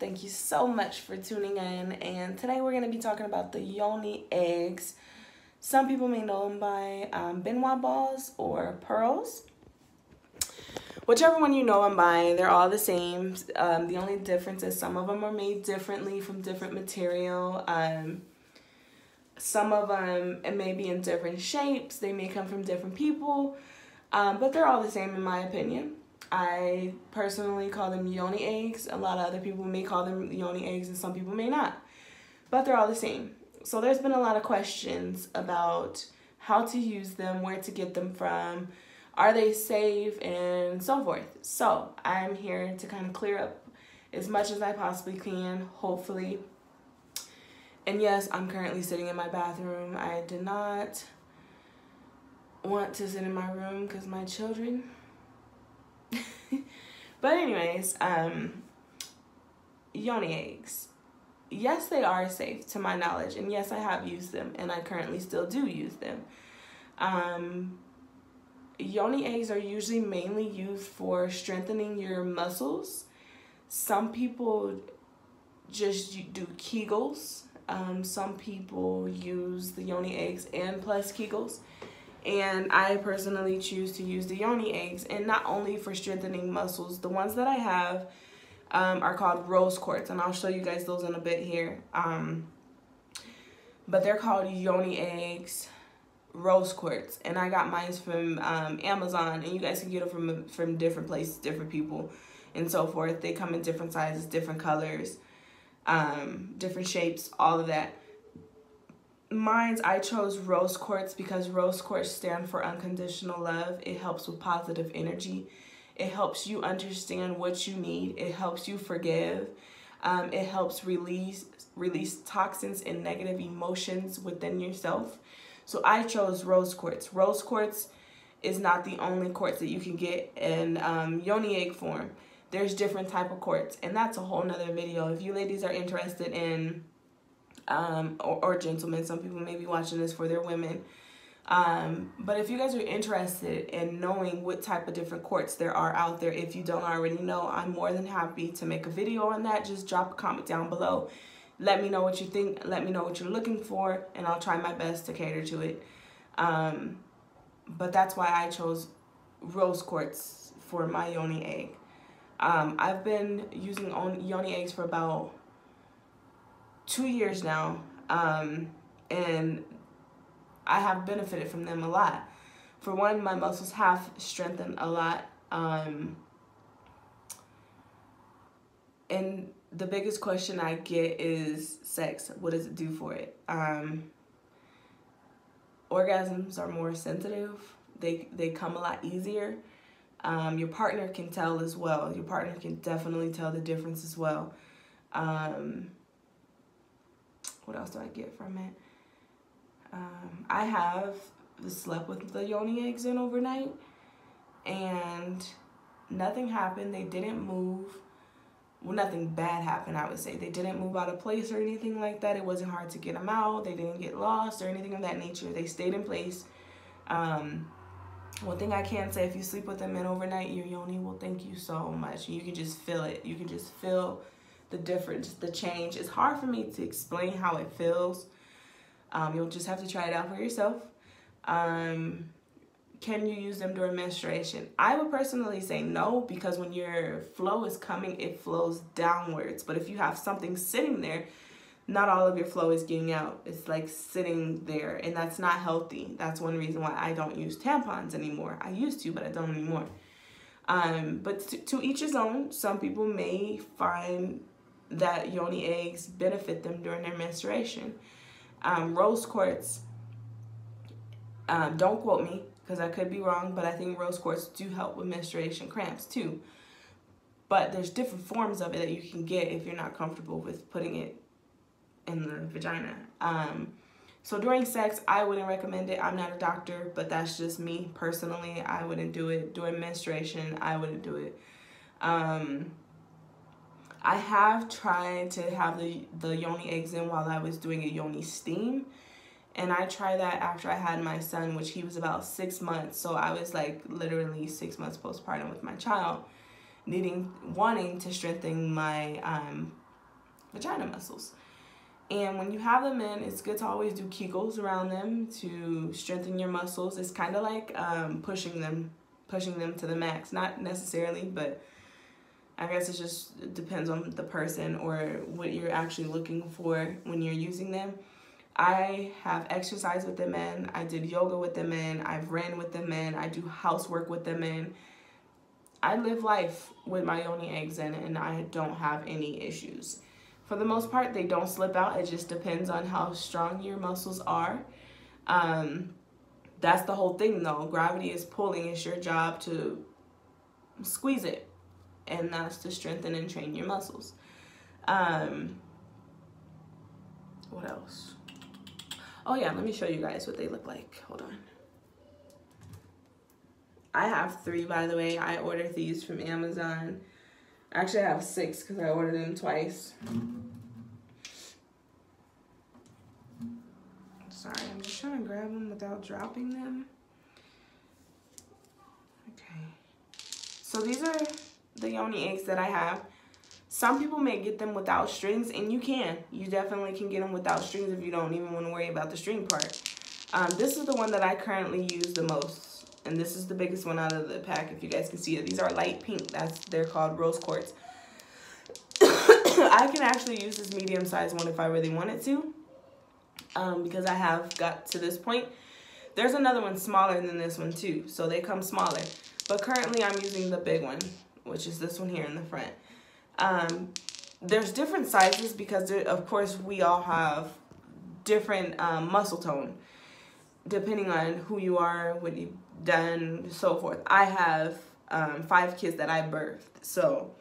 Thank you so much for tuning in. And today we're going to be talking about the Yoni Eggs. Some people may know them by Benoit balls or pearls. Whichever one you know them by, they're all the same. The only difference is some of them are made differently from different material. Some of them, it may be in different shapes. They may come from different people. But they're all the same in my opinion. I personally call them Yoni eggs. A lot of other people may call them Yoni eggs and some people may not. But they're all the same. So there's been a lot of questions about how to use them, where to get them from, are they safe, and so forth. So I'm here to kind of clear up as much as I possibly can, hopefully. And yes, I'm currently sitting in my bathroom. I did not want to sit in my room because my children. But anyways, Yoni eggs. Yes, they are safe to my knowledge, and yes, I have used them, and I currently still do use them. Yoni eggs are usually mainly used for strengthening your muscles. Some people just do Kegels. Some people use the Yoni eggs and plus Kegels. And I personally choose to use the Yoni eggs, and not only for strengthening muscles. The ones that I have are called rose quartz, and I'll show you guys those in a bit here. But they're called Yoni eggs, rose quartz, and I got mine from Amazon, and you guys can get them from different places, different people, and so forth. They come in different sizes, different colors, different shapes, all of that. I chose rose quartz because rose quartz stand for unconditional love. It helps with positive energy. It helps you understand what you need. It helps you forgive. It helps release toxins and negative emotions within yourself. So I chose rose quartz. Rose quartz is not the only quartz that you can get in Yoni egg form. There's different type of quartz, and that's a whole nother video. If you ladies are interested in or gentlemen, some people may be watching this for their women. But if you guys are interested in knowing what type of different quartz there are out there, if you don't already know, I'm more than happy to make a video on that. Just drop a comment down below. Let me know what you think. Let me know what you're looking for, and I'll try my best to cater to it. But that's why I chose rose quartz for my Yoni egg. I've been using Yoni eggs for about 2 years now, and I have benefited from them a lot. For one, my muscles have strengthened a lot, and the biggest question I get is sex. What does it do for it? Orgasms are more sensitive. They come a lot easier. Your partner can tell as well. Your partner can definitely tell the difference as well. What else do I get from it? I have slept with the Yoni eggs in overnight, and nothing happened. They didn't move. Well, nothing bad happened, I would say. They didn't move out of place or anything like that. It wasn't hard to get them out. They didn't get lost or anything of that nature. They stayed in place. One thing I can say, if you sleep with them in overnight, your Yoni will thank you so much. You can just feel it. You can just feel the difference, the change. It's hard for me to explain how it feels. You'll just have to try it out for yourself. Can you use them during menstruation? I would personally say no, because when your flow is coming, it flows downwards. But if you have something sitting there, not all of your flow is getting out. It's like sitting there, and that's not healthy. That's one reason why I don't use tampons anymore. I used to, but I don't anymore. But to each his own. Some people may find that Yoni eggs benefit them during their menstruation. Rose quartz, don't quote me because I could be wrong, but I think rose quartz do help with menstruation cramps too. But there's different forms of it that you can get if you're not comfortable with putting it in the vagina. So during sex, I wouldn't recommend it. I'm not a doctor, but that's just me personally. I wouldn't do it. During menstruation, I wouldn't do it. I have tried to have the Yoni eggs in while I was doing a Yoni steam. And I tried that after I had my son, which he was about 6 months. So I was like literally 6 months postpartum with my child, wanting to strengthen my vagina muscles. And when you have them in, it's good to always do Kegels around them to strengthen your muscles. It's kind of like pushing them to the max. Not necessarily, but I guess it depends on the person or what you're actually looking for when you're using them. I have exercised with them in. I did yoga with them in. I've ran with them in. I do housework with them in. I live life with my Yoni eggs in, and I don't have any issues. For the most part, they don't slip out. It just depends on how strong your muscles are. That's the whole thing, though. Gravity is pulling. It's your job to squeeze it, and that's to strengthen and train your muscles. What else? Oh yeah, let me show you guys what they look like. Hold on. I have 3, by the way. I ordered these from Amazon. Actually, I have 6 because I ordered them twice. Sorry, I'm just trying to grab them without dropping them. Okay. So these are the Yoni eggs that I have. Some people may get them without strings, and you can. You definitely can get them without strings if you don't even want to worry about the string part. This is the one that I currently use the most. And this is the biggest one out of the pack, if you guys can see it. These are light pink. They're called rose quartz. I can actually use this medium-sized one if I really wanted to, because I have got to this point. There's another one smaller than this one too, so they come smaller. But currently I'm using the big one, which is this one here in the front. There's different sizes because, of course, we all have different muscle tone, depending on who you are, what you've done, so forth. I have 5 kids that I birthed, so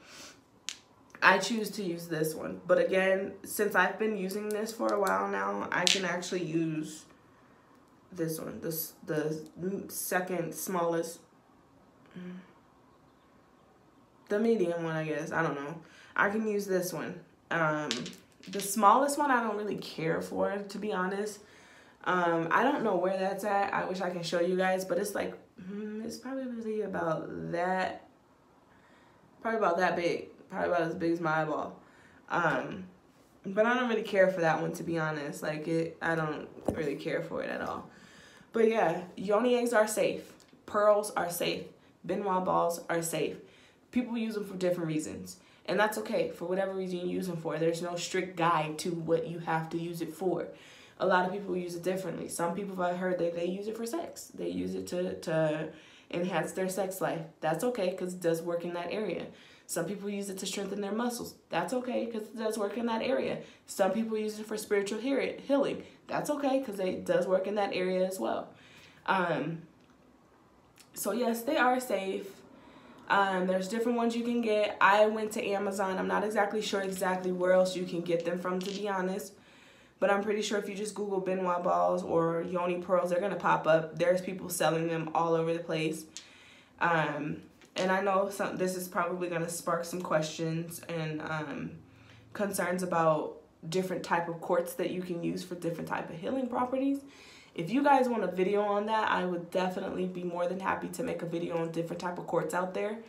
I choose to use this one. But again, since I've been using this for a while now, I can actually use this one, the second smallest, the medium one, I guess. I don't know. I can use this one. The smallest one I don't really care for, to be honest. I don't know where that's at. I wish I could show you guys, but it's like, it's probably about that, big, probably about as big as my eyeball. But I don't really care for that one, to be honest. Like, I don't really care for it at all. But yeah, Yoni eggs are safe. Pearls are safe. Benoit balls are safe. People use them for different reasons, and that's okay. For whatever reason you use them for, there's no strict guide to what you have to use it for. A lot of people use it differently. Some people, I've heard, they use it for sex. They use it to enhance their sex life. That's okay, because it does work in that area. Some people use it to strengthen their muscles. That's okay, because it does work in that area. Some people use it for spiritual healing. That's okay, because it does work in that area as well. So yes, they are safe. There's different ones you can get. I went to Amazon. I'm not exactly sure where else you can get them from, to be honest. But I'm pretty sure if you just Google Benoit balls or Yoni pearls, they're going to pop up. There's people selling them all over the place. And I know this is probably going to spark some questions and concerns about different type of quartz that you can use for different type of healing properties. If you guys want a video on that, I would definitely be more than happy to make a video on different type of quartz out there.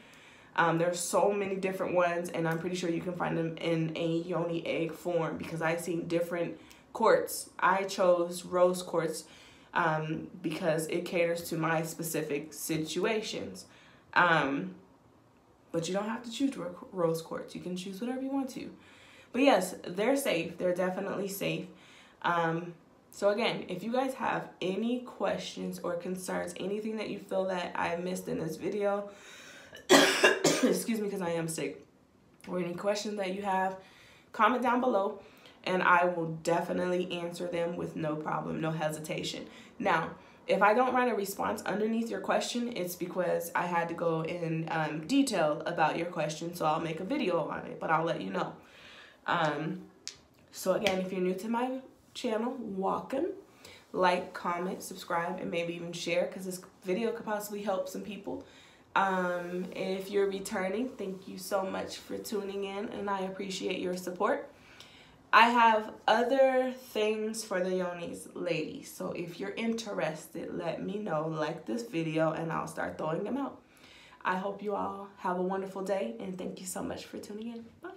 There's so many different ones, and I'm pretty sure you can find them in a Yoni egg form, because I've seen different quartz. I chose rose quartz because it caters to my specific situations. But you don't have to choose rose quartz. You can choose whatever you want to. But yes, they're safe. They're definitely safe. So again, if you guys have any questions or concerns, anything that you feel that I missed in this video, excuse me, because I am sick, or any questions that you have, comment down below, and I will definitely answer them with no problem, no hesitation. Now, if I don't write a response underneath your question, it's because I had to go in detail about your question, so I'll make a video on it, but I'll let you know. So again, if you're new to my channel, welcome. Like, comment, subscribe, and maybe even share, because this video could possibly help some people. If you're returning, thank you so much for tuning in, and I appreciate your support. I have other things for the Yonis, ladies, so if you're interested, let me know. Like this video, and I'll start throwing them out. I hope you all have a wonderful day, and thank you so much for tuning in. Bye.